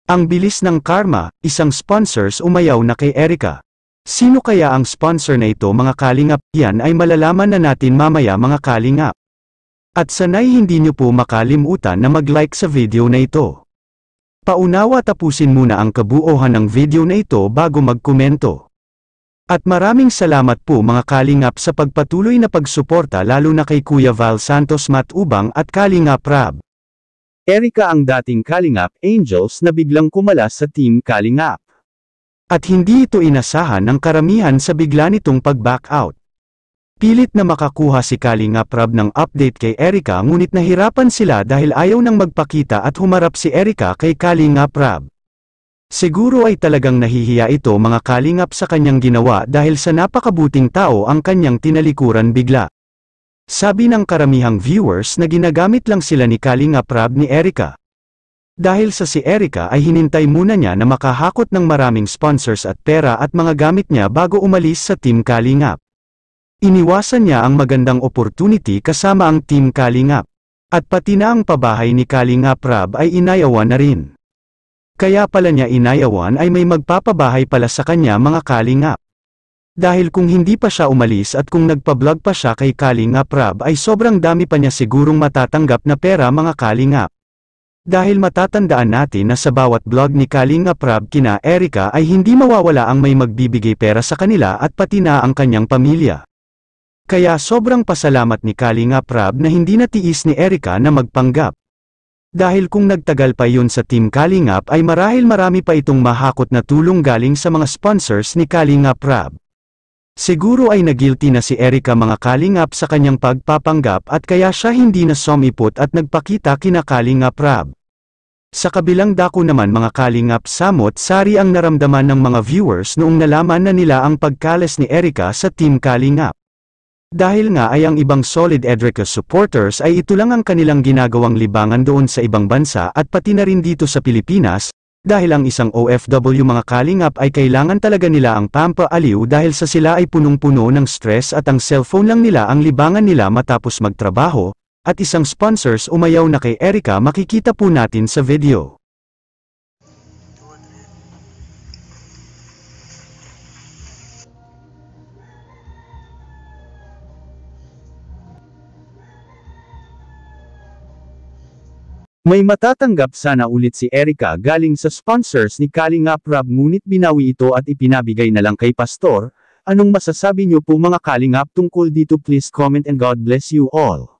Ang bilis ng karma, isang sponsors umayaw na kay Erica. Sino kaya ang sponsor na ito mga kalingap? Yan ay malalaman na natin mamaya mga kalingap. At sanay hindi nyo po makalimutan na mag-like sa video na ito. Paunawa tapusin muna ang kabuuhan ng video na ito bago magkomento. At maraming salamat po mga kalingap sa pagpatuloy na pagsuporta lalo na kay Kuya Val Santos Matubang at Kalingap Rab. Erica ang dating Kalingap Angels na biglang kumalas sa Team Kalingap. At hindi ito inasahan ng karamihan sa bigla nitong pag-back out. Pilit na makakuha si Kalingap Rab ng update kay Erica ngunit nahirapan sila dahil ayaw nang magpakita at humarap si Erica kay Kalingap Rab. Siguro ay talagang nahihiya ito mga kalingap sa kanyang ginawa dahil sa napakabuting tao ang kanyang tinalikuran bigla. Sabi ng karamihang viewers na ginagamit lang sila ni Kalingap Rab ni Erica. Dahil sa si Erica ay hinintay muna niya na makahakot ng maraming sponsors at pera at mga gamit niya bago umalis sa Team Kalingap. Iniwasan niya ang magandang opportunity kasama ang Team Kalingap. At pati na ang pabahay ni Kalingap Rab ay inayawan na rin. Kaya pala niya inayawan ay may magpapabahay pala sa kanya mga kalingap. Dahil kung hindi pa siya umalis at kung nagpa-vlog pa siya kay Kalingap Rab ay sobrang dami pa niya sigurong matatanggap na pera mga kalingap. Dahil matatandaan natin na sa bawat vlog ni Kalingap Rab kina Erica ay hindi mawawala ang may magbibigay pera sa kanila at pati na ang kanyang pamilya. Kaya sobrang pasalamat ni Kalingap Rab na hindi natiis ni Erica na magpanggap. Dahil kung nagtagal pa yun sa Team Kalingap ay marahil marami pa itong mahakot na tulong galing sa mga sponsors ni Kalingap Rab. Siguro ay nagilty na si Erica mga kalingap sa kanyang pagpapanggap at kaya siya hindi na sumipot at nagpakita kina Kalingap Rab. Sa kabilang dako naman mga kalingap samot-sari ang naramdaman ng mga viewers noong nalaman na nila ang pagkalas ni Erica sa Team Kalingap. Dahil nga ay ang ibang solid Edrica supporters ay ito lang ang kanilang ginagawang libangan doon sa ibang bansa at pati na rin dito sa Pilipinas, dahil ang isang OFW mga kalingap ay kailangan talaga nila ang pampaaliw dahil sa sila ay punong-puno ng stress at ang cellphone lang nila ang libangan nila matapos magtrabaho, at isang sponsors umayaw na kay Erica makikita po natin sa video. May matatanggap sana ulit si Erica galing sa sponsors ni Kalingap Rab ngunit binawi ito at ipinabigay na lang kay Pastor. Anong masasabi niyo po mga kalingap tungkol dito? Please comment and God bless you all.